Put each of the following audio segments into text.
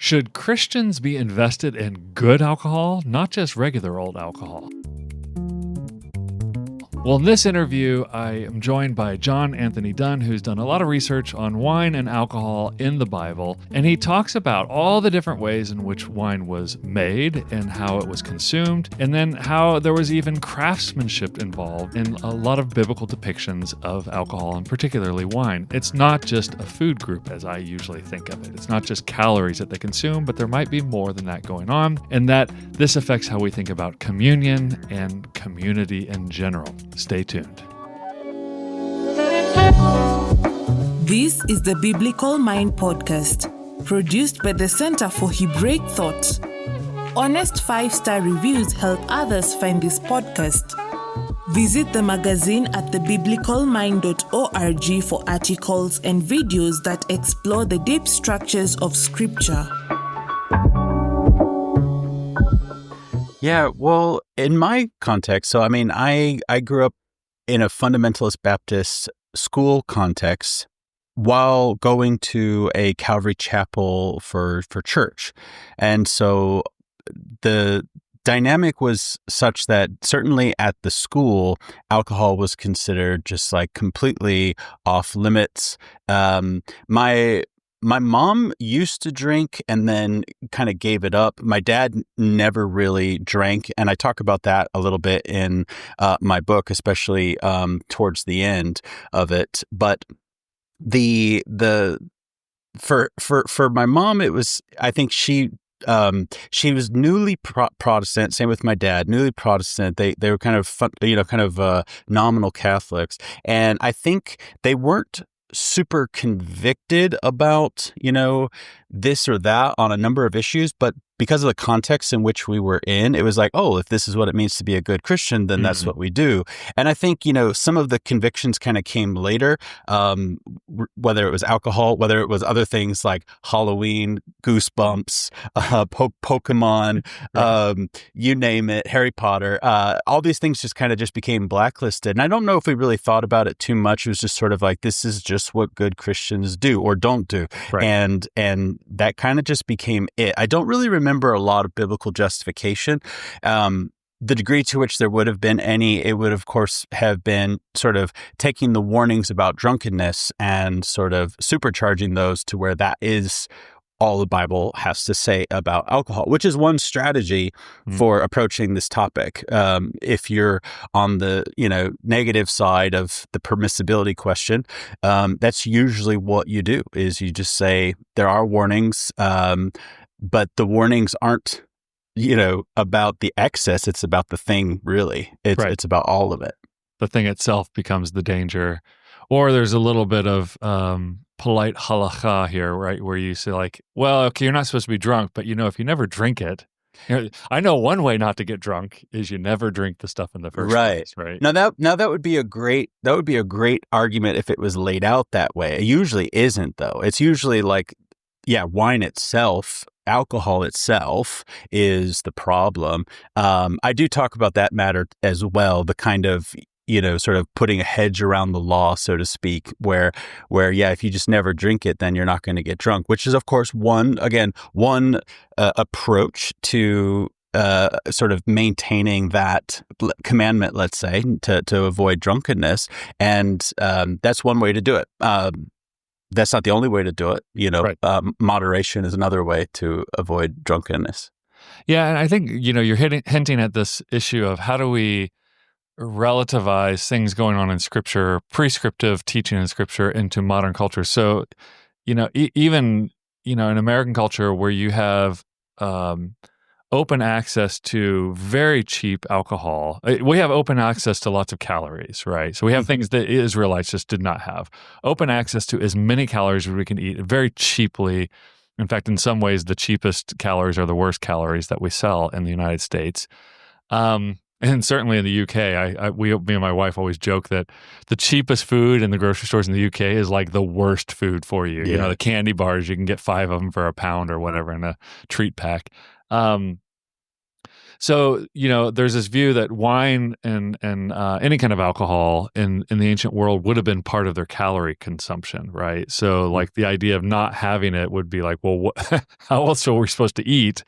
Should Christians be invested in good alcohol, not just regular old alcohol? Well, in this interview, I am joined by John Anthony Dunne, who's done a lot of research on wine and alcohol in the Bible, and he talks about all the different ways in which wine was made and how it was consumed, and then how there was even craftsmanship involved in a lot of biblical depictions of alcohol, and particularly wine. It's not just a food group, as I usually think of it. It's not just calories that they consume, but there might be more than that going on, and that this affects how we think about communion and community in general. Stay tuned. This is the Biblical Mind Podcast, produced by the Center for Hebraic Thought. Honest 5-star reviews help others find this podcast. Visit the magazine at thebiblicalmind.org for articles and videos that explore the deep structures of Scripture. Yeah, well, in my context, I grew up in a fundamentalist Baptist school context while going to a Calvary chapel for church. And so the dynamic was such that certainly at the school, alcohol was considered just like completely off limits. My mom used to drink and then kind of gave it up. My dad never really drank, and I talk about that a little bit in my book, especially towards the end of it. But for my mom, it was, I think she was newly Protestant. Same with my dad, newly Protestant. They were kind of nominal Catholics, and I think they weren't super convicted about, this or that on a number of issues, but because of the context in which we were in, it was like, oh, if this is what it means to be a good Christian, then that's what we do. And I think, some of the convictions kind of came later, whether it was alcohol, whether it was other things like Halloween, Goosebumps, Pokemon, you name it, Harry Potter, all these things just became blacklisted. And I don't know if we really thought about it too much. It was just sort of like, this is just what good Christians do or don't do. Right. And that kind of just became it. I don't really remember a lot of biblical justification. The degree to which there would have been any, it would of course have been sort of taking the warnings about drunkenness and sort of supercharging those to where that is all the Bible has to say about alcohol, which is one strategy for approaching this topic. If you're on the negative side of the permissibility question, that's usually what you do. Is you just say there are warnings, but the warnings aren't about the excess. It's about the thing. Really, it's about all of it. The thing itself becomes the danger, or there's a little bit of polite halakha here, right? Where you say like, well, okay, you're not supposed to be drunk, but if you never drink it, I know one way not to get drunk is you never drink the stuff in the first place, right? Now that would be a great argument if it was laid out that way. It usually isn't, though. It's usually like, wine itself, alcohol itself is the problem. I do talk about that matter as well, the kind of sort of putting a hedge around the law, so to speak, where if you just never drink it, then you're not going to get drunk, which is, of course, one approach to sort of maintaining that commandment, let's say, to avoid drunkenness. And that's one way to do it. That's not the only way to do it. Right. Moderation is another way to avoid drunkenness. Yeah, and I think, you're hinting at this issue of how do we relativize things going on in Scripture, prescriptive teaching in Scripture into modern culture. So, even, in American culture where you have open access to very cheap alcohol, we have open access to lots of calories, right? So we have things that Israelites just did not have. Open access to as many calories as we can eat very cheaply. In fact, in some ways, the cheapest calories are the worst calories that we sell in the United States. And certainly in the UK, me and my wife always joke that the cheapest food in the grocery stores in the UK is like the worst food for you. Yeah. The candy bars, you can get 5 of them for £1 or whatever in a treat pack. So, there's this view that wine and any kind of alcohol in the ancient world would have been part of their calorie consumption, right? So, like the idea of not having it would be like, well, how else are we supposed to eat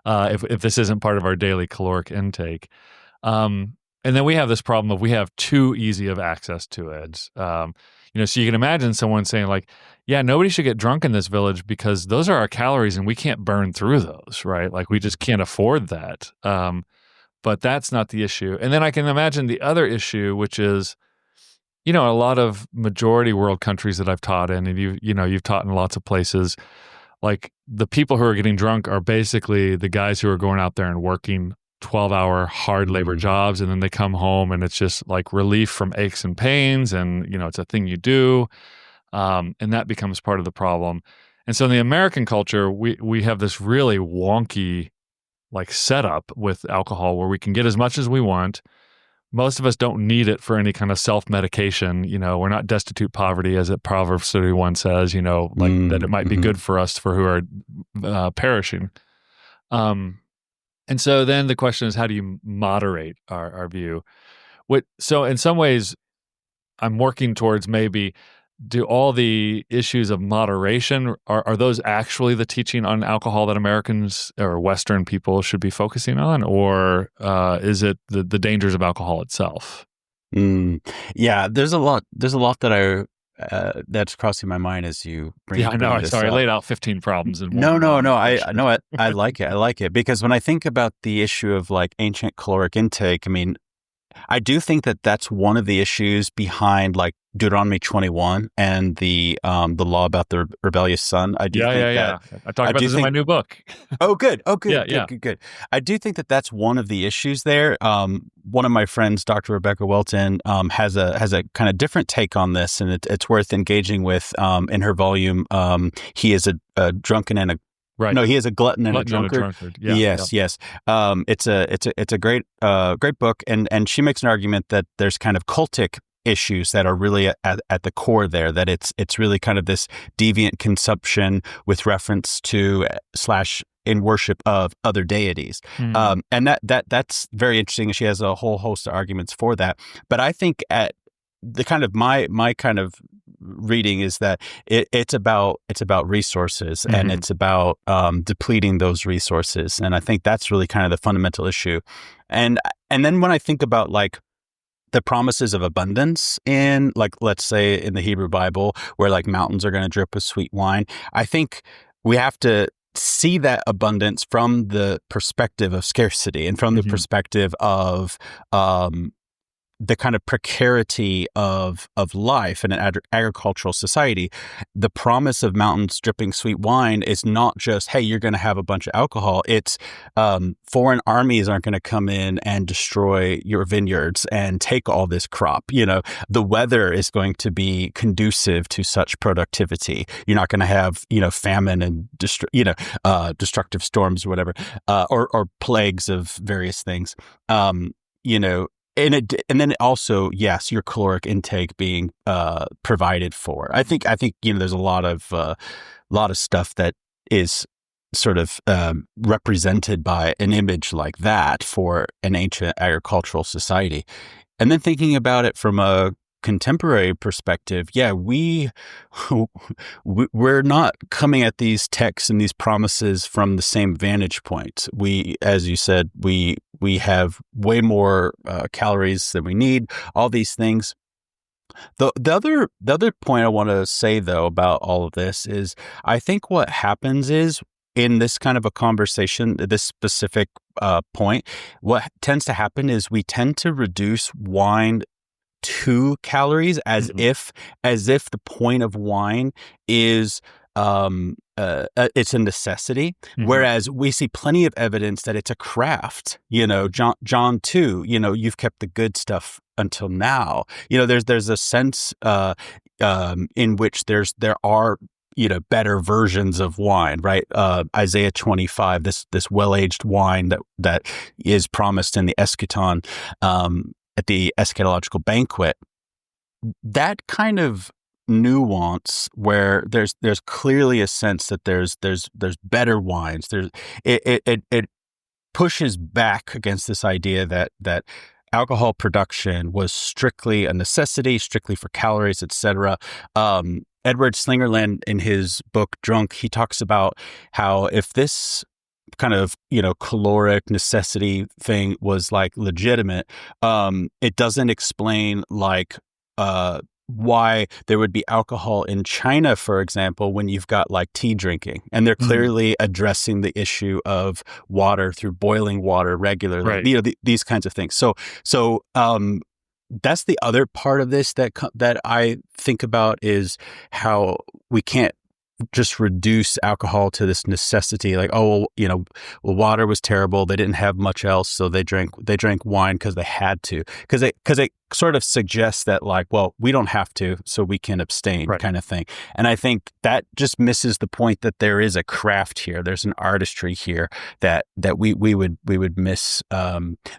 if this isn't part of our daily caloric intake? And then we have this problem of we have too easy of access to it. So you can imagine someone saying like, yeah, nobody should get drunk in this village because those are our calories and we can't burn through those, right? Like we just can't afford that. But that's not the issue. And then I can imagine the other issue, which is, a lot of majority world countries that I've taught in, and you've taught in lots of places, like the people who are getting drunk are basically the guys who are going out there and working 12-hour hard labor jobs, and then they come home and it's just like relief from aches and pains, and it's a thing you do, and that becomes part of the problem. And so in the American culture, we have this really wonky like setup with alcohol where we can get as much as we want. Most of us don't need it for any kind of self-medication. We're not destitute poverty, as Proverbs 31 says, that it might be good for us for who are perishing. And so then the question is, how do you moderate our view? So in some ways, I'm working towards maybe, do all the issues of moderation, are those actually the teaching on alcohol that Americans or Western people should be focusing on? Or is it the dangers of alcohol itself? Yeah, there's a lot that that's crossing my mind as you bring. Yeah, I know. Sorry, I laid out 15 problems in one. No. I know it. I like it. I like it because when I think about the issue of like ancient caloric intake, I mean, I do think that that's one of the issues behind like Deuteronomy 21 and the law about the rebellious son. I do think that. I talk about this in my new book. Oh, good. Good. I do think that that's one of the issues there. One of my friends, Dr. Rebecca Welton, has a kind of different take on this, and it's worth engaging with. In her volume, he is a drunken and a Right. No, he is a glutton and a drunkard. Yes. It's a great book, and she makes an argument that there's kind of cultic issues that are really at the core there. That it's really kind of this deviant consumption with reference to / in worship of other deities, and that's very interesting. She has a whole host of arguments for that. But I think at the kind of my kind of reading is that it's about resources, and it's about depleting those resources, and I think that's really kind of the fundamental issue. And then when I think about like the promises of abundance in, like, let's say in the Hebrew Bible, where like mountains are going to drip with sweet wine, I think we have to see that abundance from the perspective of scarcity and from the perspective of the kind of precarity of life in an agricultural society. The promise of mountains dripping sweet wine is not just, hey, you're going to have a bunch of alcohol. It's foreign armies aren't going to come in and destroy your vineyards and take all this crop. The weather is going to be conducive to such productivity. You're not going to have, famine and destructive storms or whatever, or plagues of various things. And then also, yes, your caloric intake being provided for. I think there's a lot of stuff that is sort of represented by an image like that for an ancient agricultural society. And then thinking about it from a contemporary perspective, we're not coming at these texts and these promises from the same vantage point. We, as you said, we have way more calories than we need, all these things. The other point I want to say, though, about all of this is I think what happens is in this kind of a conversation, this specific point, what tends to happen is we tend to reduce wine to calories as if the point of wine is it's a necessity, whereas we see plenty of evidence that it's a craft. John 2, you've kept the good stuff until now. There's a sense in which there are better versions of wine, right? Isaiah 25, this well-aged wine that is promised in the eschaton, at the eschatological banquet. That kind of nuance where there's clearly a sense that there's better wines. It pushes back against this idea that alcohol production was strictly a necessity, strictly for calories, etc. Edward Slingerland, in his book Drunk, he talks about how if this kind of, caloric necessity thing was like legitimate, it doesn't explain like why there would be alcohol in China, for example, when you've got like tea drinking, and they're clearly addressing the issue of water through boiling water regularly, Right. these kinds of things. So that's the other part of this that I think about, is how we can't just reduce alcohol to this necessity. Like, water was terrible. They didn't have much else, so they drank wine because they had to. Because it sort of suggests that, like, well, we don't have to, so we can abstain, Right. kind of thing. And I think that just misses the point that there is a craft here. There's an artistry here that we would miss.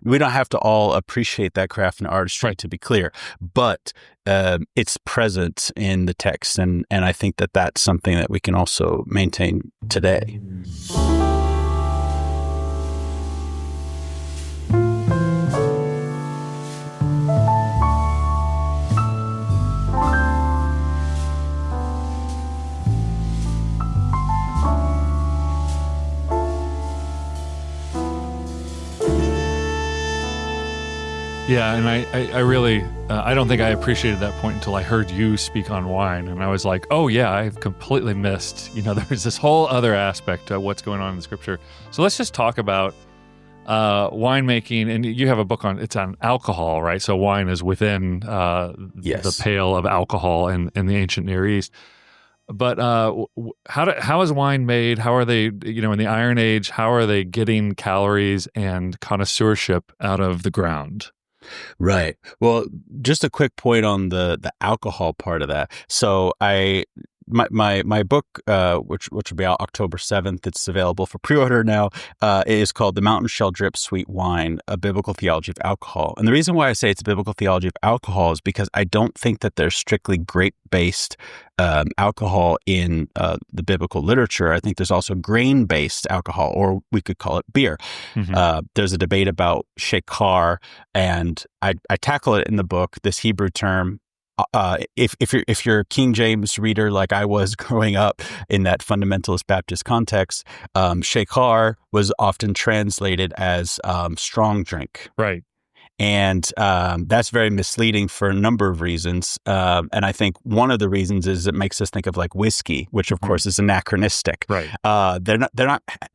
We don't have to all appreciate that craft and artistry, to be clear, but it's present in the text, and I think that that's something that we can also maintain today. Yeah, and I really, I don't think I appreciated that point until I heard you speak on wine, and I was like, oh yeah, I've completely missed, there's this whole other aspect of what's going on in the scripture. So let's just talk about winemaking, and you have a book on alcohol, right? So wine is within the pale of alcohol in the ancient Near East. But how is wine made? How are they, in the Iron Age, how are they getting calories and connoisseurship out of the ground? Right. Well, just a quick point on the alcohol part of that. So my book, which will be out October 7th, it's available for pre-order now, is called The Mountain Shall Drip Sweet Wine, A Biblical Theology of Alcohol. And the reason why I say it's a biblical theology of alcohol is because I don't think that there's strictly grape-based alcohol in the biblical literature. I think there's also grain-based alcohol, or we could call it beer. There's a debate about shekar, and I tackle it in the book, this Hebrew term. If you're a King James reader like I was growing up in that fundamentalist Baptist context, shekar was often translated as strong drink. Right. And that's very misleading for a number of reasons. And I think one of the reasons is it makes us think of like whiskey, which of course is anachronistic. Right. They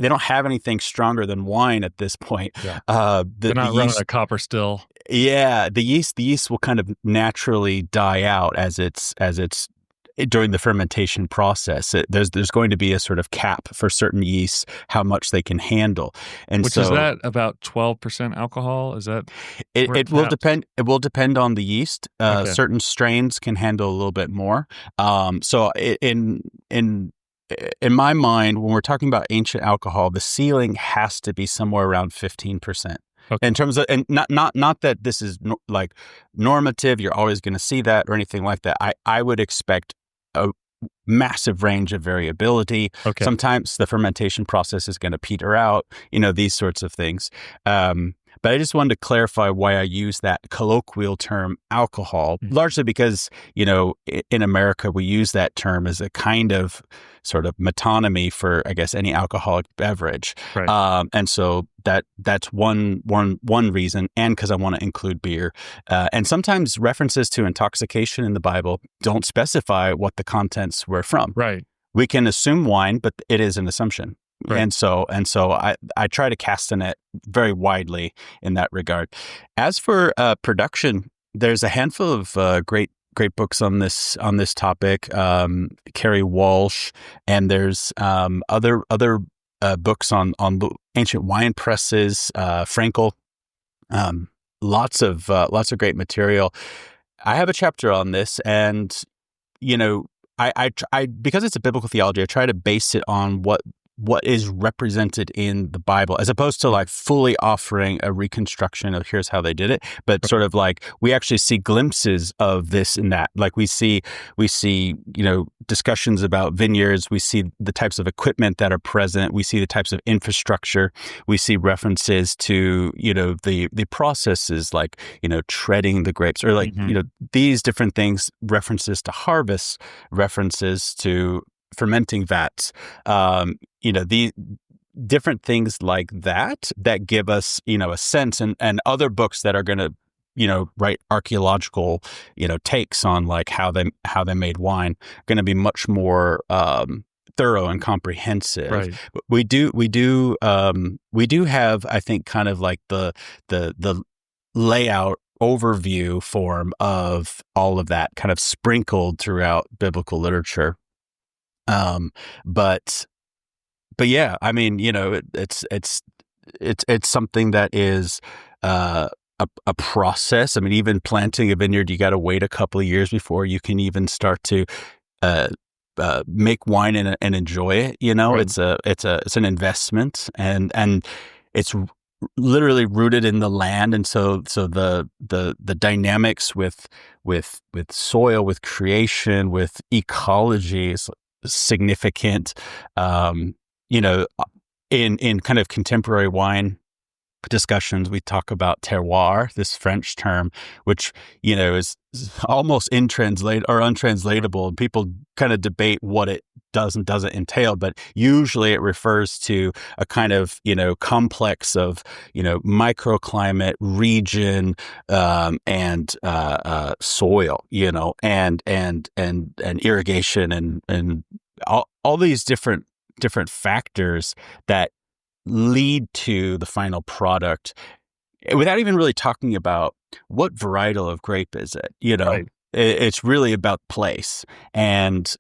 don't have anything stronger than wine at this point. Yeah. They're not running a copper still. Yeah, the yeast will kind of naturally die out as it's during the fermentation process. There's going to be a sort of cap for certain yeasts, how much they can handle. And Which so, is that about 12% alcohol? Is that it will depend. It will depend on the yeast. Okay. Certain strains can handle a little bit more. So in my mind, when we're talking about ancient alcohol, the ceiling has to be somewhere around 15%. Okay. In terms of, and not that this is like normative, you're always going to see that or anything like that. I would expect a massive range of variability. Okay. Sometimes the fermentation process is going to peter out, these sorts of things. But I just wanted to clarify why I use that colloquial term alcohol, largely because, in America, we use that term as a kind of sort of metonymy for, I guess, any alcoholic beverage. Right. And so that's one reason, and because I want to include beer. And sometimes references to intoxication in the Bible don't specify what the contents were from. Right. We can assume wine, but it is an assumption. Right. And so I try to cast a net very widely in that regard. As for production, there's a handful of great books on this topic. Carrie Walsh, and there's other books on ancient wine presses. Frankel, lots of great material. I have a chapter on this, and I because it's a biblical theology, I try to base it on what what is represented in the Bible, as opposed to like fully offering a reconstruction of here's how they did it, but sort of like we actually see glimpses of this and that. Like we see, discussions about vineyards. We see the types of equipment that are present. We see the types of infrastructure. We see references to, the processes like, treading the grapes or like, these different things, references to harvest, references to fermenting vats, the different things like that give us, a sense, and other books that are going to, write archaeological, takes on like how they made wine, going to be much more thorough and comprehensive. Right. We do have, I think, kind of like the layout overview form of all of that kind of sprinkled throughout biblical literature. But yeah, I mean, it's something that is a process. I mean, even planting a vineyard, you got to wait a couple of years before you can even start to make wine and enjoy it. Right. It's an investment, and it's literally rooted in the land, and so the dynamics with soil, with creation, with ecology is significant. In kind of contemporary wine discussions, we talk about terroir, this French term, which is almost untranslatable, and people kind of debate what it does and doesn't entail, but usually it refers to a kind of complex of microclimate, region, and soil, and irrigation, and all these different factors that lead to the final product, without even really talking about what varietal of grape is it. Right. It's really about place, and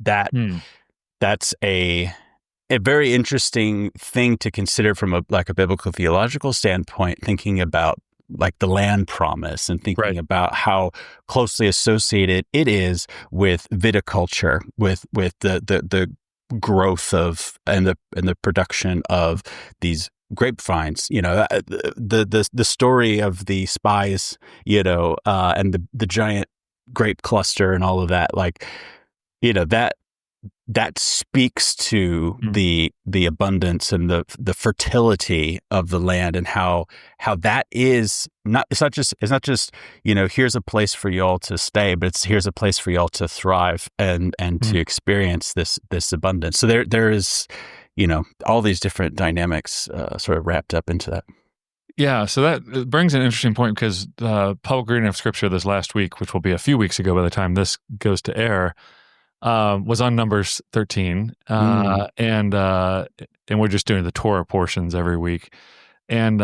that's a very interesting thing to consider from a biblical theological standpoint, thinking about like the land promise and thinking right. about how closely associated it is with viticulture, with the growth of and the production of these grapevines. The story of the spies, and the giant grape cluster and all of that, like, that speaks to the abundance and the fertility of the land, and how that is it's not just here's a place for y'all to stay, but here's a place for y'all to thrive and to experience this abundance. So there is all these different dynamics sort of wrapped up into that. Yeah, so that brings an interesting point, because the public reading of Scripture this last week, which will be a few weeks ago by the time this goes to air, was on Numbers 13, and we're just doing the Torah portions every week. And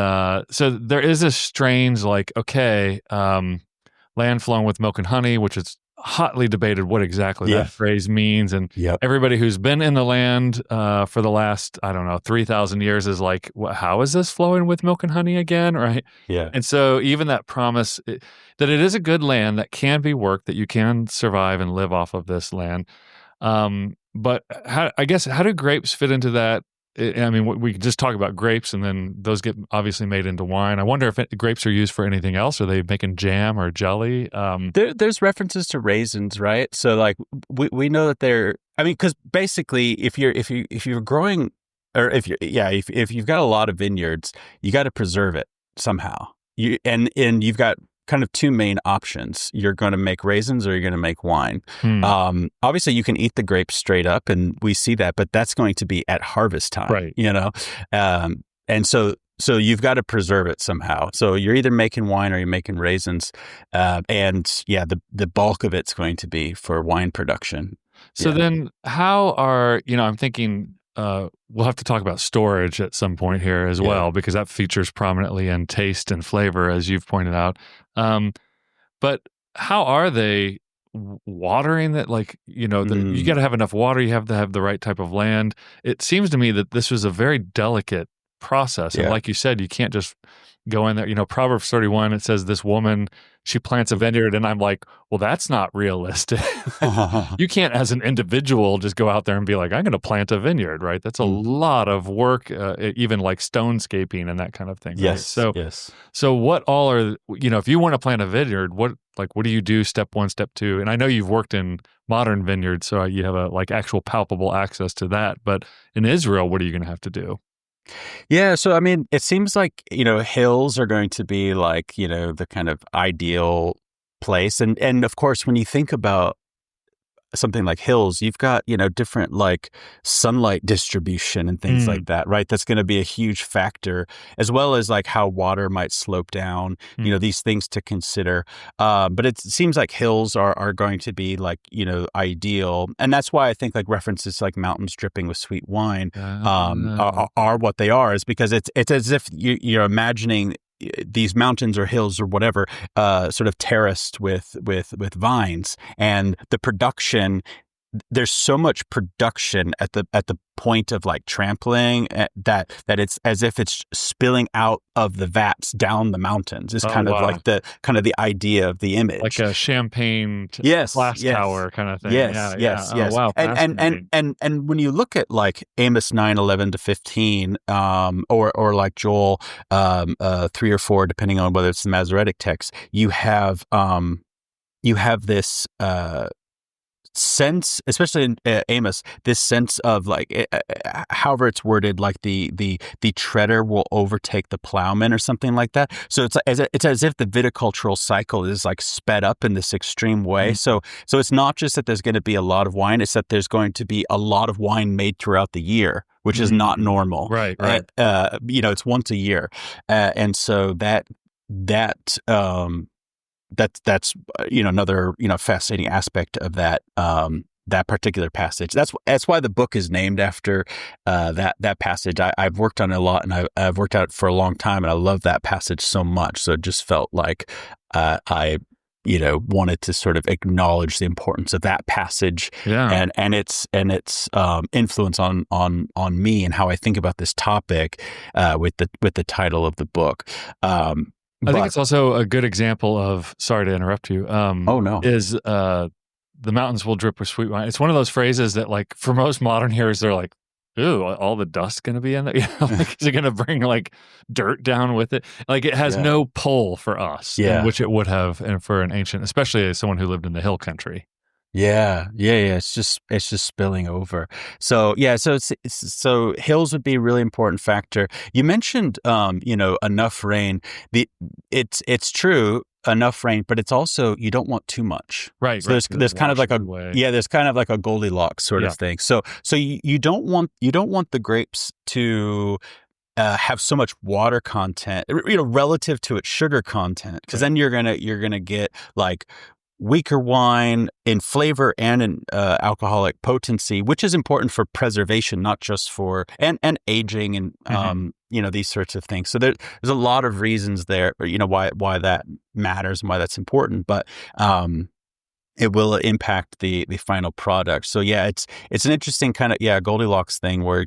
so there is this strange, like, land flowing with milk and honey, which is hotly debated what exactly that phrase means. And everybody who's been in the land for the last, 3,000 years is like, how is this flowing with milk and honey again? Right. Yeah. And so even that promise that it is a good land that can be worked, that you can survive and live off of this land. But how do grapes fit into that? I mean, we just talk about grapes, and then those get obviously made into wine. I wonder if grapes are used for anything else. Are they making jam or jelly? There's references to raisins, right? So like we know that they're. I mean, because basically, if you're growing, or if you've got a lot of vineyards, you got to preserve it somehow. And you've got kind of two main options. You're going to make raisins, or you're going to make wine. Obviously, you can eat the grapes straight up, and we see that, but that's going to be at harvest time, right? And so you've got to preserve it somehow. So you're either making wine or you're making raisins, the bulk of it's going to be for wine production. So then, how are I'm thinking? We'll have to talk about storage at some point here as well, because that features prominently in taste and flavor, as you've pointed out. But how are they watering that? Like, you got to have enough water. You have to have the right type of land. It seems to me that this was a very delicate process. And Yeah. like you said, you can't just go in there. Proverbs 31, it says this woman, she plants a vineyard, and I'm like, well, that's not realistic. You can't, as an individual, just go out there and be like, I'm going to plant a vineyard, right? That's a lot of work, even like stonescaping and that kind of thing. Yes. Right? So what all are, if you want to plant a vineyard, what do you do? Step 1, step 2. And I know you've worked in modern vineyards, so you have a actual palpable access to that. But in Israel, what are you going to have to do? Yeah. So, I mean, it seems like, hills are going to be like, the kind of ideal place. And of course, when you think about something like hills, you've got, different like sunlight distribution and things like that, right? That's going to be a huge factor, as well as like how water might slope down, these things to consider. But it seems like hills are going to be like, ideal. And that's why I think like references like mountains dripping with sweet wine are what they are, is because it's as if you're imagining these mountains or hills or whatever, sort of terraced with vines, and the production. There's so much production at the point of like trampling that it's as if it's spilling out of the vats down the mountains. Is kind of like the idea of the image, like a champagne glass tower kind of thing. Yes. Oh, wow. And when you look at like Amos 9:11-15, or like Joel 3 or 4, depending on whether it's the Masoretic text, you have this sense, especially in Amos, this sense of like, however it's worded, like the treader will overtake the plowman or something like that. So it's as if the viticultural cycle is like sped up in this extreme way. So it's not just that there's going to be a lot of wine; it's that there's going to be a lot of wine made throughout the year, which is not normal. Right. It's once a year, and so that's another fascinating aspect of that particular passage. That's why the book is named after that passage. I've worked on it a lot, and I've worked on it for a long time, and I love that passage so much. So it just felt like I wanted to sort of acknowledge the importance of that passage and its influence on me and how I think about this topic with the title of the book. I think it's also a good example of, sorry to interrupt you. Is the mountains will drip with sweet wine. It's one of those phrases that, like, for most modern hearers, they're like, ooh, all the dust going to be in there? Like, is it going to bring like dirt down with it? Like, it has no pull for us, which it would have, and for an ancient, especially as someone who lived in the hill country. Yeah. It's just spilling over. So so hills would be a really important factor. You mentioned, enough rain. It's true, enough rain, but it's also, you don't want too much. Right. So there's kind of like there's kind of like a Goldilocks sort of thing. So you don't want the grapes to have so much water content, relative to its sugar content, because then you're gonna get like weaker wine in flavor and in alcoholic potency, which is important for preservation, not just for and aging and these sorts of things. So there's a lot of reasons there, why that matters and why that's important, but it will impact the final product. So it's an interesting kind of Goldilocks thing where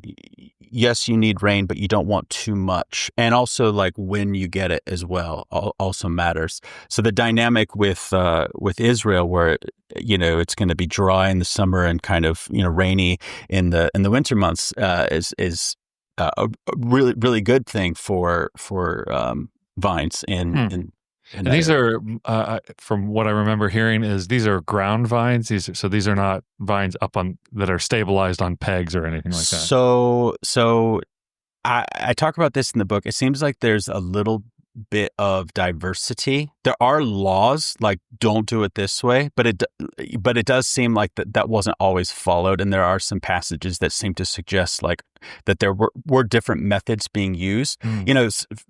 yes, you need rain, but you don't want too much, and also like when you get it as well also matters. So the dynamic with Israel, where it's going to be dry in the summer and kind of rainy in the winter months, is a really, really good thing for vines in. And these are, from what I remember hearing, these are ground vines. These are not vines that are stabilized on pegs or anything like that. So I talk about this in the book. It seems like there's a little bit of diversity. There are laws like don't do it this way, but it does seem like that wasn't always followed, and there are some passages that seem to suggest like that there were different methods being used.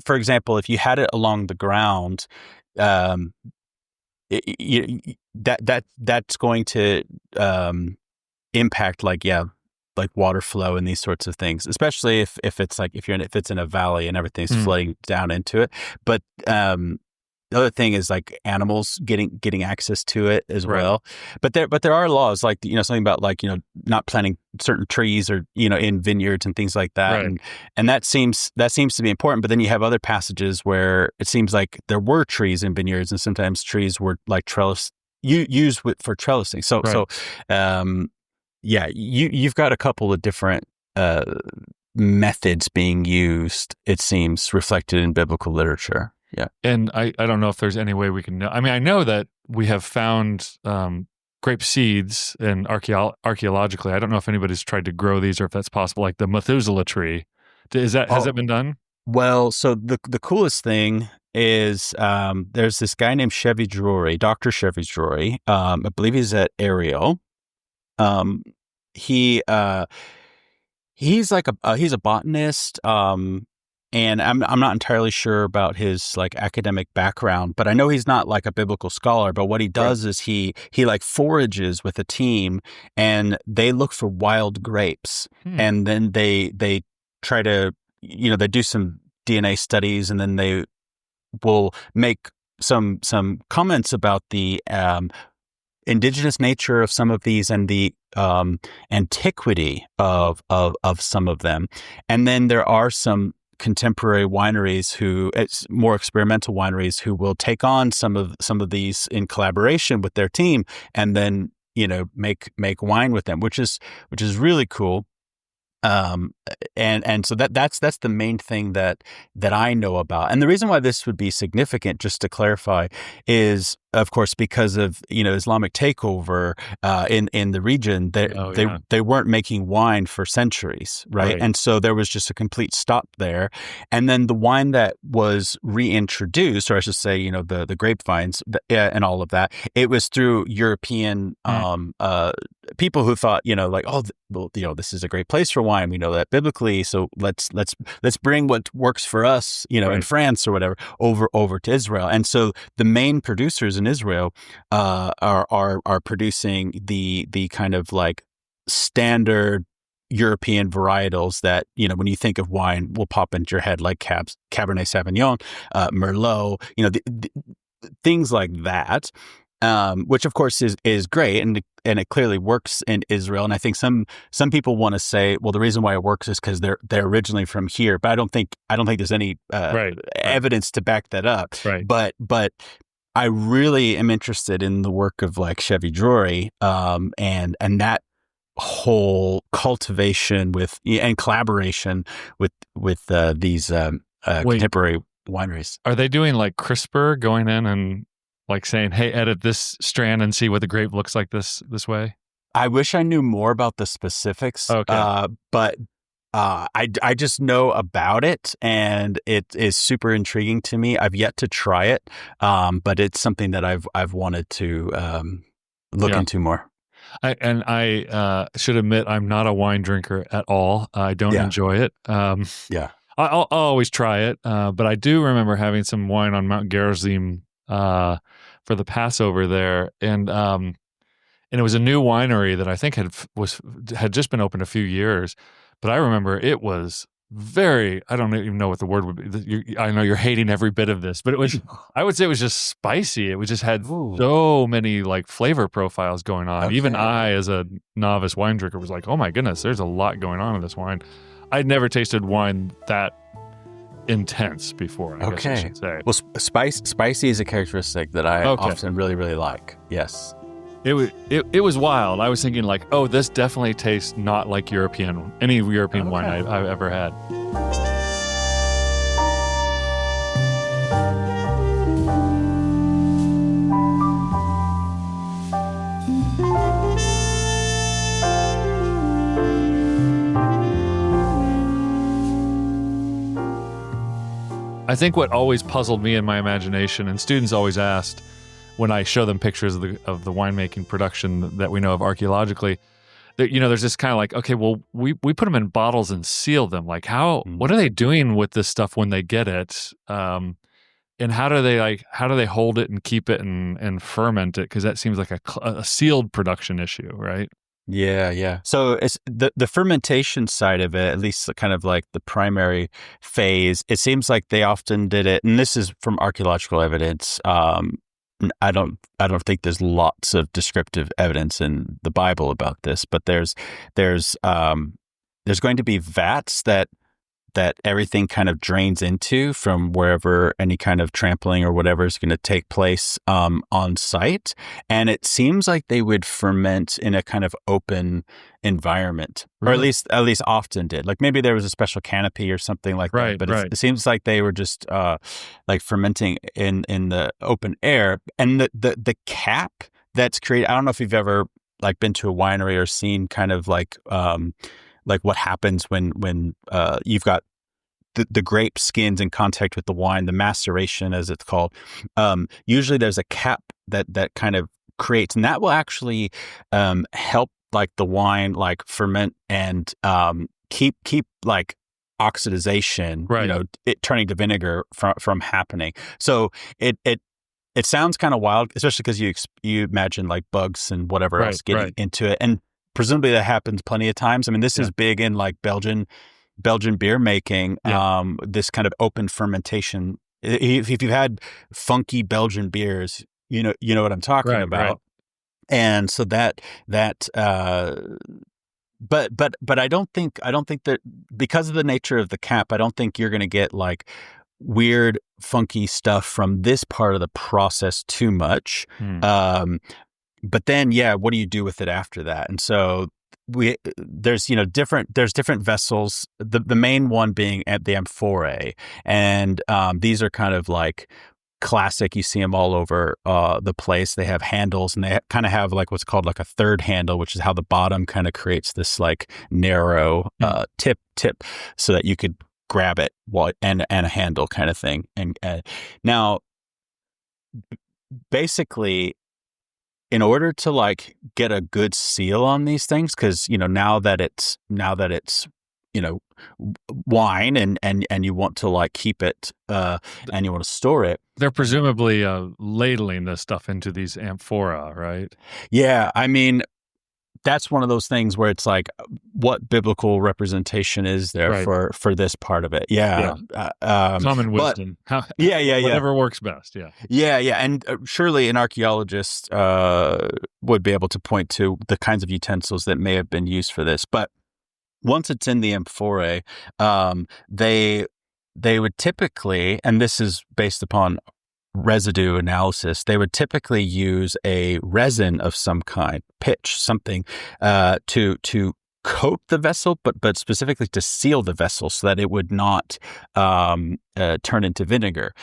For example, if you had it along the ground, that's going to impact like water flow and these sorts of things, especially if it's in a valley and everything's flooding down into it. But the other thing is like animals getting access to it as Right. well. But there are laws like, something about like, not planting certain trees or, in vineyards and things like that. Right. And that seems to be important. But then you have other passages where it seems like there were trees in vineyards, and sometimes trees were like used for trellising. Yeah, you've got a couple of different methods being used, it seems, reflected in biblical literature. Yeah. And I don't know if there's any way we can know. I mean, I know that we have found grape seeds, and archaeologically, I don't know if anybody's tried to grow these or if that's possible, like the Methuselah tree. Has that been done? Well, so the coolest thing is there's this guy named Chevy Drury, Dr. Chevy Drury. I believe he's at Ariel. He's like he's a botanist. And I'm not entirely sure about his like academic background, but I know he's not like a biblical scholar. But what he does is he like forages with a team, and they look for wild grapes, and then they try to, they do some DNA studies, and then they will make some comments about the indigenous nature of some of these and the antiquity of some of them. And then there are some contemporary wineries it's more experimental wineries who will take on some of these in collaboration with their team, and then make wine with them, which is really cool. And so that's the main thing that I know about. And the reason why this would be significant, just to clarify, is of course because of Islamic takeover in the region. They weren't making wine for centuries, right? And so there was just a complete stop there. And then the wine that was reintroduced, or I should say, the grapevines and all of that, it was through European people who thought, this is a great place for wine. We know that biblically, so let's bring what works for us, in France or whatever, over to Israel. And so the main producers in Israel are producing the kind of like standard European varietals that, when you think of wine, will pop into your head, like Cabernet Sauvignon, Merlot, things like that. Which of course is great, and it clearly works in Israel. And I think some people want to say, well, the reason why it works is because they're originally from here. But I don't think there's any evidence to back that up. Right. But I really am interested in the work of like Chevy Drury, and that whole cultivation and collaboration with these contemporary wineries. Are they doing like CRISPR, going in and like saying, hey, edit this strand and see what the grape looks like this way? I wish I knew more about the specifics. Okay. But I just know about it, and it is super intriguing to me. I've yet to try it, but it's something that I've wanted to look into more. I should admit, I'm not a wine drinker at all. I don't enjoy it. I'll always try it, but I do remember having some wine on Mount Gerizim for the Passover there, and it was a new winery that I think had just been opened a few years, but I remember it was very, I don't even know what the word would be. I know you're hating every bit of this, but it was, I would say it was just spicy. It just had so many like flavor profiles going on. Okay. Even I, as a novice wine drinker, was like, oh my goodness, there's a lot going on in this wine. I'd never tasted wine that intense before, I guess I should say. Well, spicy is a characteristic that I often really, really like. Yes. It was wild. I was thinking like, oh, this definitely tastes not like any European wine I've ever had. I think what always puzzled me in my imagination, and students always asked when I show them pictures of the winemaking production that we know of archaeologically, that, there's this kind of like, okay, well, we put them in bottles and seal them. Like what are they doing with this stuff when they get it? And how do they hold it and keep it and ferment it? Because that seems like a sealed production issue, right? Yeah, yeah. So it's the fermentation side of it, at least kind of like the primary phase. It seems like they often did it, and this is from archaeological evidence. I don't think there's lots of descriptive evidence in the Bible about this, but there's going to be vats that everything kind of drains into from wherever any kind of trampling or whatever is going to take place on site. And it seems like they would ferment in a kind of open environment, or at least often did. Like maybe there was a special canopy or something like that. But it seems like they were just like fermenting in the open air. And the cap that's created, I don't know if you've ever like been to a winery or seen kind of like what happens when you've got the grape skins in contact with the wine, the maceration as it's called. Usually there's a cap that kind of creates, and that will actually help like the wine like ferment and keep like oxidization, it turning to vinegar from happening. So it sounds kind of wild, especially because you imagine like bugs and whatever else getting into it, and presumably that happens plenty of times. I mean, this is big in like Belgian beer making, this kind of open fermentation. If you've had funky Belgian beers, you know what I'm talking about. Right. And so but I don't think that, because of the nature of the cap, I don't think you're going to get like weird, funky stuff from this part of the process too much. But then, what do you do with it after that? And so there's different vessels. The main one being at the amphorae, and these are kind of like classic. You see them all over the place. They have handles, and they kind of have like what's called like a third handle, which is how the bottom kind of creates this like narrow tip, so that you could grab it and a handle kind of thing. And now, basically, in order to like get a good seal on these things, because now that it's wine and you want to like keep it and you want to store it, they're presumably ladling this stuff into these amphora, right? Yeah, I mean, that's one of those things where it's like, what biblical representation is there for this part of it? Common wisdom. Whatever works best. Yeah. And surely an archaeologist would be able to point to the kinds of utensils that may have been used for this. But once it's in the amphorae, they would typically, and this is based upon residue analysis, they would typically use a resin of some kind, pitch, something, to coat the vessel, but specifically to seal the vessel so that it would not turn into vinegar.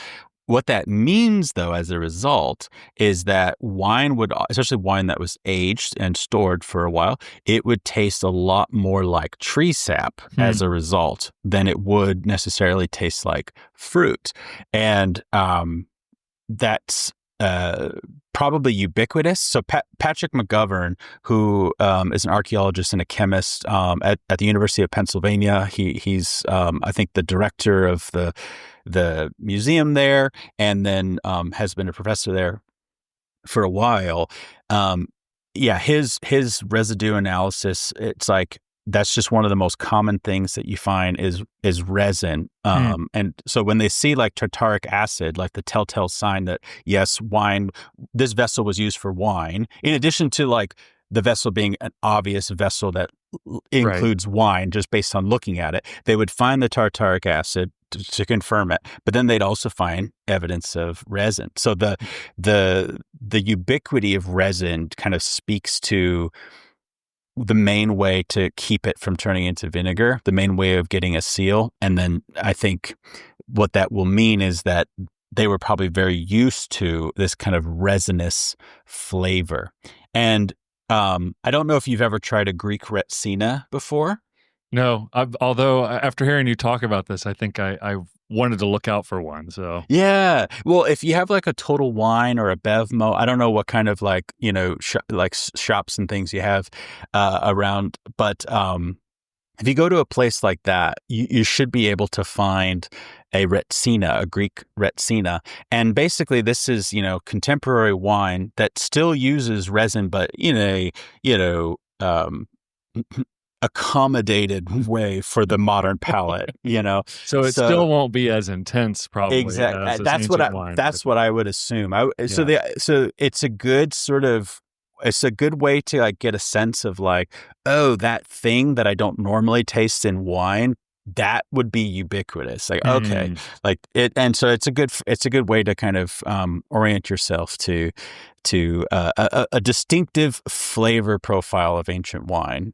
What that means, though, as a result, is that wine would, especially wine that was aged and stored for a while, it would taste a lot more like tree sap as a result than it would necessarily taste like fruit. And that's probably ubiquitous. So Patrick McGovern, who is an archaeologist and a chemist at the University of Pennsylvania, he's I think the director of the museum there, and then has been a professor there for a while. His residue analysis, it's like, that's just one of the most common things that you find is resin. And so when they see like tartaric acid, like the telltale sign that, yes, wine, this vessel was used for wine, in addition to like the vessel being an obvious vessel that includes wine just based on looking at it, they would find the tartaric acid to confirm it, but then they'd also find evidence of resin. So the ubiquity of resin kind of speaks to the main way to keep it from turning into vinegar, the main way of getting a seal. And then I think what that will mean is that they were probably very used to this kind of resinous flavor. And I don't know if you've ever tried a Greek retsina before. No, although after hearing you talk about this, I think I wanted to look out for one. So yeah, well, if you have like a Total Wine or a Bevmo, I don't know what kind of like shops and things you have around, but if you go to a place like that, you should be able to find a retsina, a Greek retsina, and basically this is contemporary wine that still uses resin, but in a accommodated way for the modern palate, So it still won't be as intense, probably. Exactly. As this ancient wine. That's what I would assume. So it's a good it's a good way to like get a sense of like, oh, that thing that I don't normally taste in wine, that would be ubiquitous. Like, okay, like it, and so it's a good way to kind of orient yourself to a distinctive flavor profile of ancient wine.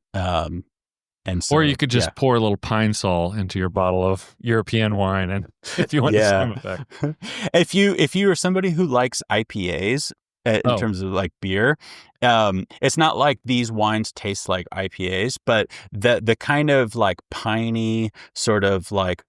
And so, or you could just pour a little pine sol into your bottle of European wine, and if you want the same effect. If you are somebody who likes IPAs in terms of like beer, it's not like these wines taste like IPAs, but the kind of like piney sort of like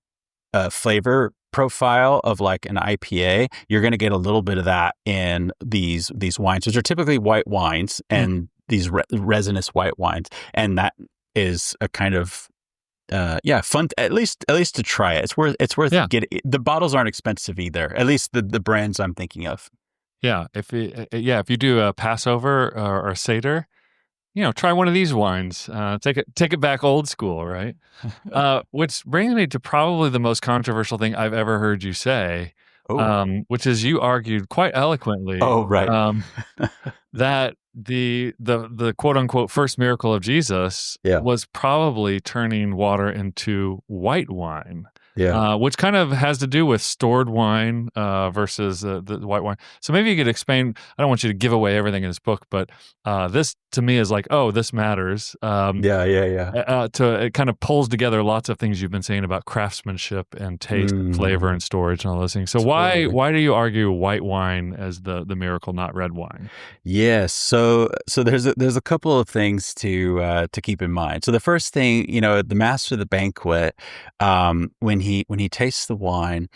flavor profile of like an IPA, you're going to get a little bit of that in these wines, which are typically white wines and these resinous white wines, and that is a kind of fun, at least to try it. It's worth getting. The bottles aren't expensive either, at least the brands I'm thinking of. Yeah, if you do a Passover or a Seder, try one of these wines. Take it back old school, right? Which brings me to probably the most controversial thing I've ever heard you say, which is you argued quite eloquently. Oh, right. That the quote unquote first miracle of Jesus was probably turning water into white wine. Yeah, which kind of has to do with stored wine versus the white wine. So maybe you could explain. I don't want you to give away everything in this book, but this to me is like, oh, this matters. It kind of pulls together lots of things you've been saying about craftsmanship and taste, and flavor, and storage, and all those things. So why do you argue white wine as the miracle, not red wine? Yes, so there's a couple of things to keep in mind. So the first thing, the master of the banquet, when he tastes the wine,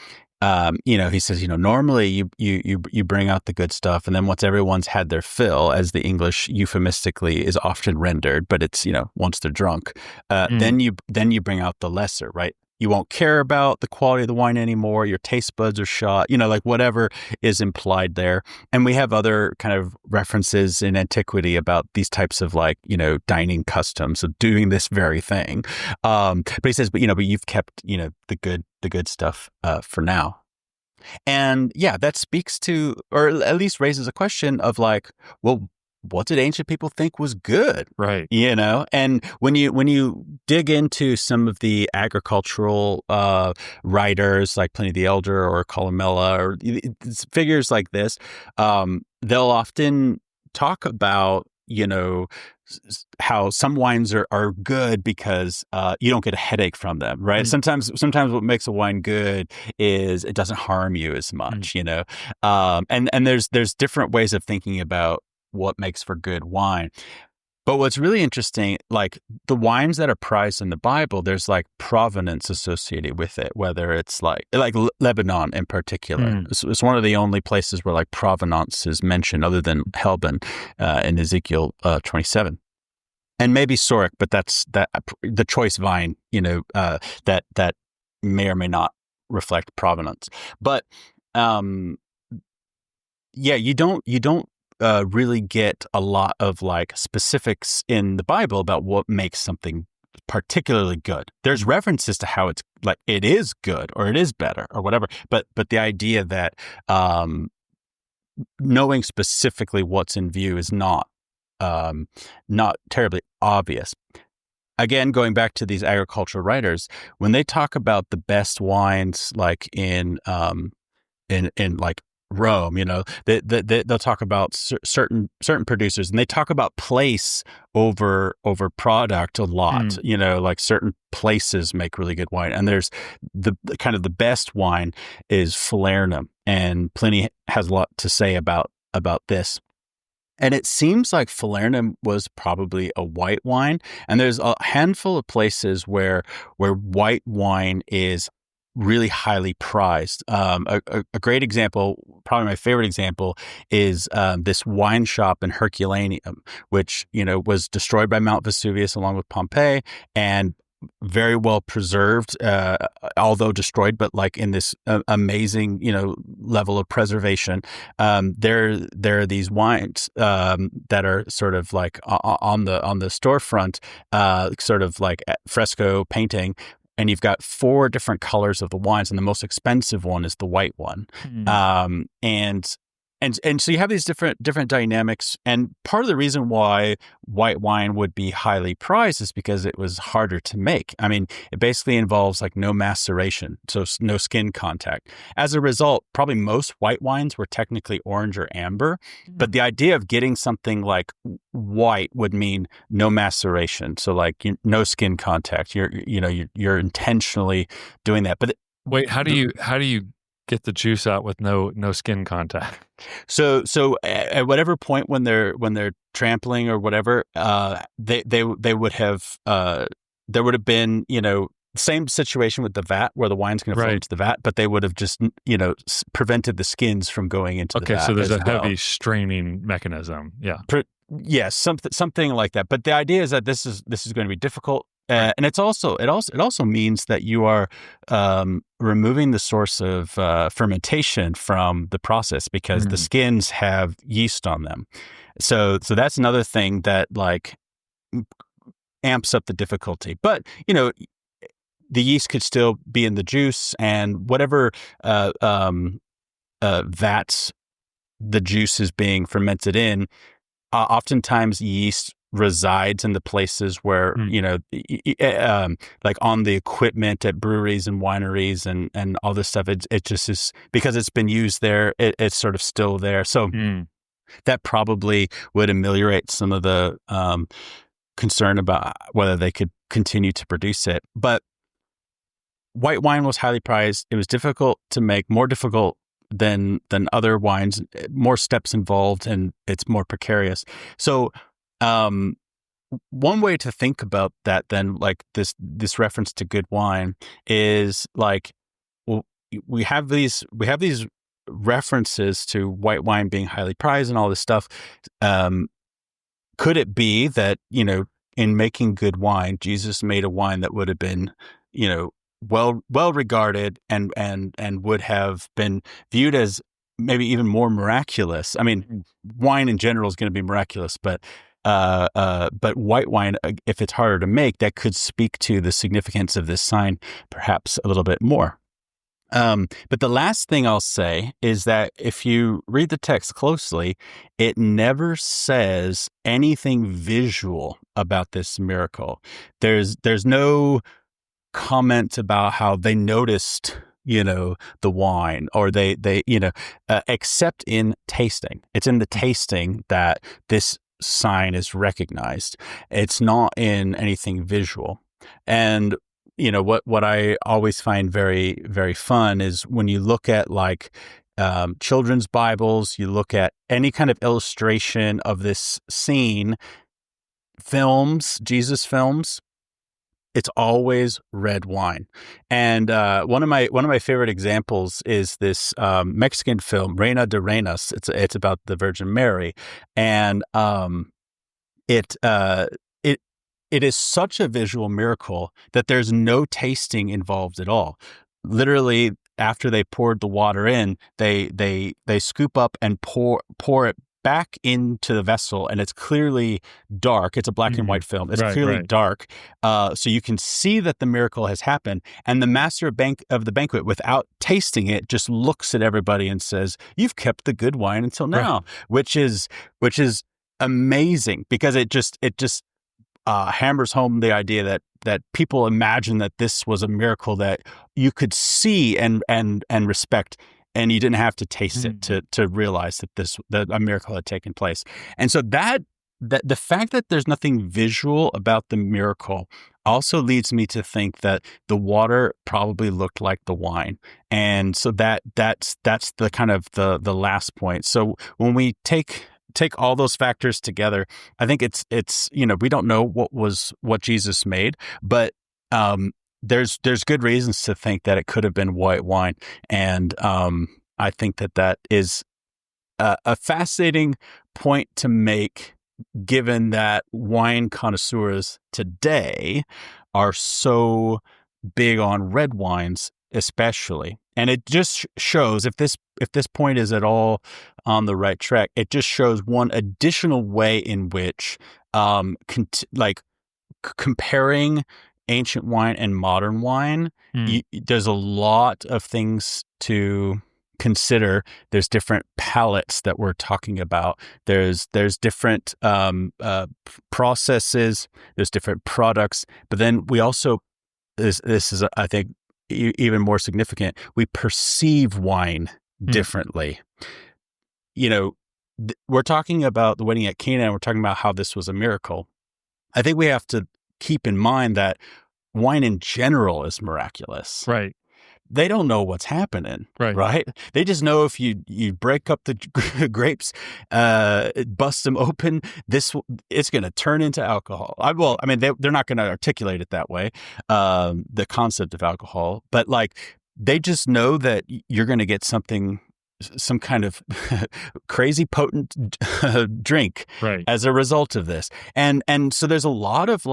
he says, normally you bring out the good stuff, and then once everyone's had their fill, as the English euphemistically is often rendered, but it's once they're drunk, then you bring out the lesser, right? You won't care about the quality of the wine anymore. Your taste buds are shot, like whatever is implied there. And we have other kind of references in antiquity about these types of like, dining customs of doing this very thing. But he says, but you've kept, the good stuff for now. And that speaks to, or at least raises a question of like, well, what did ancient people think was good? Right. And when you dig into some of the agricultural writers like Pliny the Elder or Columella or figures like this, they'll often talk about, how some wines are good because you don't get a headache from them, right? Sometimes what makes a wine good is it doesn't harm you as much, and there's different ways of thinking about what makes for good wine. But what's really interesting, like the wines that are prized in the Bible, there's like provenance associated with it, whether it's like Lebanon in particular. It's one of the only places where like provenance is mentioned other than Helbin in Ezekiel 27. And maybe Sorek, but that's the choice vine, that may or may not reflect provenance. But you don't really get a lot of like specifics in the Bible about what makes something particularly good. There's references to how it's like it is good or it is better or whatever, but the idea that knowing specifically what's in view is not terribly obvious. Again, going back to these agricultural writers, when they talk about the best wines, like in like Rome, they'll talk about certain producers, and they talk about place over product a lot. Like certain places make really good wine, and there's the kind of the best wine is Falernum, and Pliny has a lot to say about this. And it seems like Falernum was probably a white wine, and there's a handful of places where white wine is really highly prized. A great example, probably my favorite example, is this wine shop in Herculaneum, which was destroyed by Mount Vesuvius along with Pompeii, and very well preserved, although destroyed, but like in this amazing, level of preservation. There are these wines that are sort of like on the storefront, sort of like fresco painting. And you've got 4 different colors of the wines, and the most expensive one is the white one. And so you have these different dynamics. And part of the reason why white wine would be highly prized is because it was harder to make. I mean, it basically involves like no maceration, so no skin contact. As a result, probably most white wines were technically orange or amber. But the idea of getting something like white would mean no maceration, so like no skin contact. You're intentionally doing that. But wait, how do you get the juice out with no skin contact? So at whatever point when they're trampling or whatever, they would have there would have been same situation with the vat where the wine's going to flow into the vat, but they would have just prevented the skins from going into the vat. Okay, so there's a heavy straining mechanism. Yes, something like that. But the idea is that this is going to be difficult. And it also means that you are removing the source of fermentation from the process, because the skins have yeast on them. So that's another thing that like amps up the difficulty. But the yeast could still be in the juice, and whatever vats the juice is being fermented in, oftentimes yeast resides in the places where, like on the equipment at breweries and wineries and all this stuff. It just is, because it's been used there, it's sort of still there. So that probably would ameliorate some of the concern about whether they could continue to produce it. But white wine was highly prized. It was difficult to make, more difficult than other wines, more steps involved, and it's more precarious. So one way to think about that then, like this reference to good wine, is like, well, we have these references to white wine being highly prized and all this stuff. Could it be that, in making good wine, Jesus made a wine that would have been, well regarded and would have been viewed as maybe even more miraculous? I mean, wine in general is going to be miraculous, but white wine, if it's harder to make, that could speak to the significance of this sign perhaps a little bit more. But the last thing I'll say is that if you read the text closely, it never says anything visual about this miracle. There's no comment about how they noticed, the wine, or they except in tasting. It's in the tasting that this sign is recognized. It's not in anything visual. And what I always find very, very fun is when you look at like children's Bibles, you look at any kind of illustration of this scene, films, Jesus films, it's always red wine. And one of my favorite examples is this Mexican film, Reina de Reinas. It's about the Virgin Mary, and it is such a visual miracle that there's no tasting involved at all. Literally, after they poured the water in, they scoop up and pour it back into the vessel, and it's clearly dark. It's a black and white film. It's clearly dark. So you can see that the miracle has happened. And the master of the banquet, without tasting it, just looks at everybody and says, "You've kept the good wine until now," which is amazing, because it just hammers home the idea that people imagine that this was a miracle that you could see and respect, and you didn't have to taste it to realize that a miracle had taken place. And so that the fact that there's nothing visual about the miracle also leads me to think that the water probably looked like the wine. And so that's the kind of the last point. So when we take all those factors together, I think it's we don't know what Jesus made, but there's good reasons to think that it could have been white wine. And I think that is a fascinating point to make, given that wine connoisseurs today are so big on red wines, especially. And it just shows, if this point is at all on the right track, it just shows one additional way in which comparing ancient wine and modern wine, there's a lot of things to consider. There's different palates that we're talking about. There's different processes. There's different products. But then we also, this is, I think, even more significant, we perceive wine differently. We're talking about the wedding at Cana, and we're talking about how this was a miracle. I think we have to keep in mind that wine in general is miraculous. Right. They don't know what's happening, right? They just know if you break up the grapes, bust them open, it's going to turn into alcohol. They're not going to articulate it that way, the concept of alcohol, but they just know that you're going to get some kind of crazy potent drink as a result of this. And so there's a lot of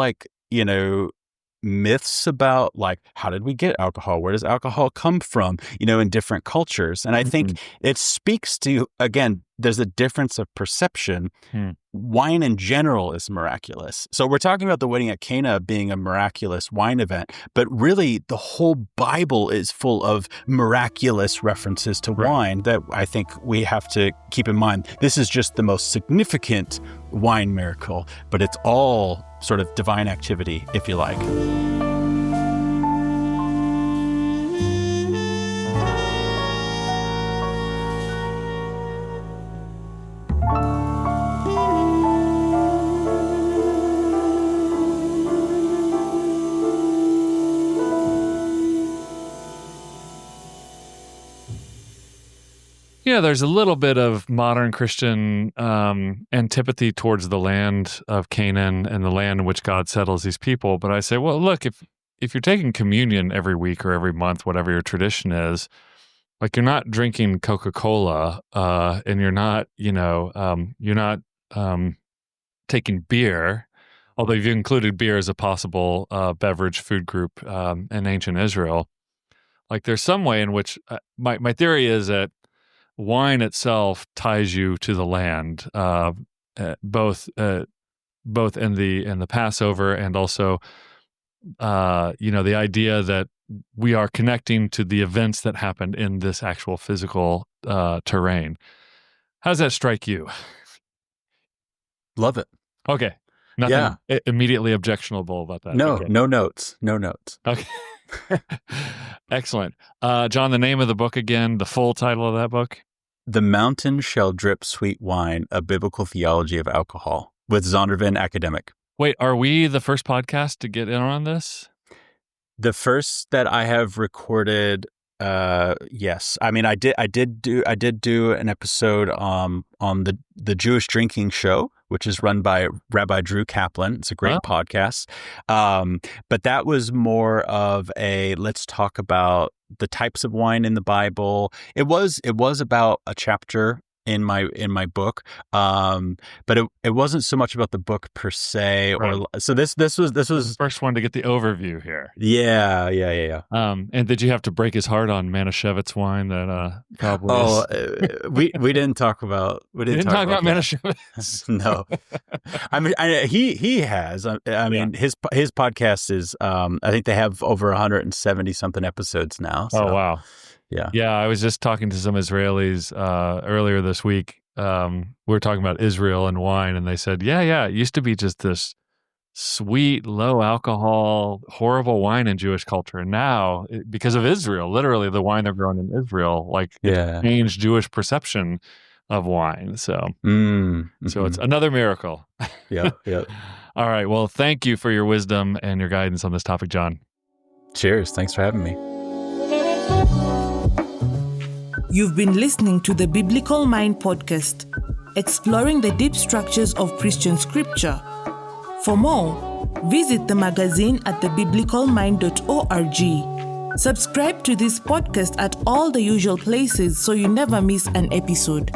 myths about how did we get alcohol? Where does alcohol come from, in different cultures? And I think it speaks to, again, there's a difference of perception. Wine in general is miraculous. So we're talking about the wedding at Cana being a miraculous wine event, but really the whole Bible is full of miraculous references to wine that I think we have to keep in mind. This is just the most significant wine miracle, but it's all sort of divine activity, if you like. Yeah, there's a little bit of modern Christian antipathy towards the land of Canaan and the land in which God settles these people. But I say, well, look, if you're taking communion every week or every month, whatever your tradition is, you're not drinking Coca-Cola, and you're not taking beer, although you've included beer as a possible beverage food group in ancient Israel. There's some way in which my theory is that wine itself ties you to the land, both in the Passover and also, the idea that we are connecting to the events that happened in this actual physical terrain. How does that strike you? Love it. Okay. Nothing immediately objectionable about that. No, okay. No notes. Okay. Excellent. John, the name of the book again, the full title of that book? The Mountain Shall Drip Sweet Wine, A Biblical Theology of Alcohol, with Zondervan Academic. Wait, are we the first podcast to get in on this? The first that I have recorded, yes. I mean, I did do an episode on the Jewish Drinking Show, which is run by Rabbi Dru Kaplan. It's a great podcast. But that was more of a, let's talk about the types of wine in the Bible. It was about a chapter in my book, but it wasn't so much about the book per se. Or so this was the first one to get the overview here. Yeah. And did you have to break his heart on Manischewitz wine that probably? Oh, we didn't talk about didn't talk about Manischewitz. No, I mean he has. I mean his podcast is. I think they have over 170 something episodes now. So. Oh wow. Yeah. I was just talking to some Israelis earlier this week. We were talking about Israel and wine, and they said, yeah, it used to be just this sweet, low alcohol, horrible wine in Jewish culture. And now, because of Israel, literally the wine they're growing in Israel, it changed Jewish perception of wine. So, so it's another miracle. Yeah. All right. Well, thank you for your wisdom and your guidance on this topic, John. Cheers. Thanks for having me. You've been listening to the Biblical Mind podcast, exploring the deep structures of Christian scripture. For more, visit the magazine at thebiblicalmind.org. Subscribe to this podcast at all the usual places so you never miss an episode.